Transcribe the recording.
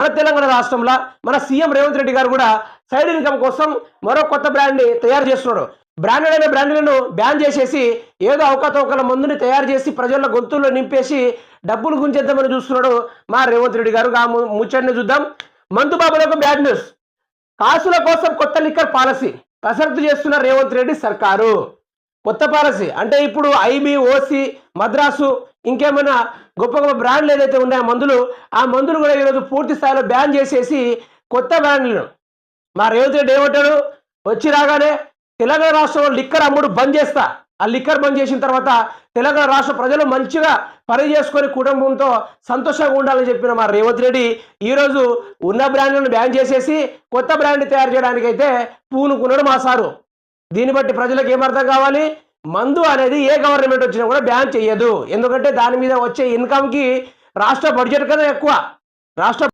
మన తెలంగాణ రాష్ట్రంలో మన సీఎం రేవంత్ రెడ్డి గారు కూడా సైడ్ ఇన్కమ్ కోసం మరో కొత్త బ్రాండ్ని తయారు చేస్తున్నాడు. బ్రాండెడ్ అయిన బ్రాండ్లను బ్యాన్ చేసేసి ఏదో అవకతవకల మందుని తయారు చేసి ప్రజల గొంతుల్లో నింపేసి డబ్బులు గుంజేద్దామని చూస్తున్నాడు మా రేవంత్ రెడ్డి గారు. ఆ ముచ్చడిని చూద్దాం. మందు బాబులకు బ్యాడ్ న్యూస్. కాసుల కోసం కొత్త లిక్కర్ పాలసీ కసరత్తు చేస్తున్న రేవంత్ రెడ్డి సర్కారు. కొత్త పాలసీ అంటే ఇప్పుడు ఐబీ, ఓసీ, మద్రాసు ఇంకేమైనా గొప్ప గొప్ప బ్రాండ్లు ఏదైతే ఉన్నాయో మందులు, ఆ మందులు కూడా ఈరోజు పూర్తి స్థాయిలో బ్యాన్ చేసేసి కొత్త బ్రాండ్లను మా రేవంత్ రెడ్డి ఏమంటాడు, వచ్చి రాగానే తెలంగాణ రాష్ట్రంలో లిక్కర్ అమ్ముడు బంద్ చేస్తా. ఆ లిక్కర్ బంద్ చేసిన తర్వాత తెలంగాణ రాష్ట్ర ప్రజలు మంచిగా పని చేసుకొని కుటుంబంతో సంతోషంగా ఉండాలని చెప్పిన మా రేవంత్ రెడ్డి ఈరోజు ఉన్న బ్రాండ్లను బ్యాన్ చేసేసి కొత్త బ్రాండ్ తయారు చేయడానికి అయితే పూనుకున్నాడు మా సారు. దీన్ని బట్టి ప్రజలకు ఏమర్థం కావాలి, మందు అనేది ఏ గవర్నమెంట్ వచ్చినా కూడా బ్యాన్ చేయదు. ఎందుకంటే దాని మీద వచ్చే ఇన్కమ్కి రాష్ట్ర బడ్జెట్ కన్నా ఎక్కువ. రాష్ట్ర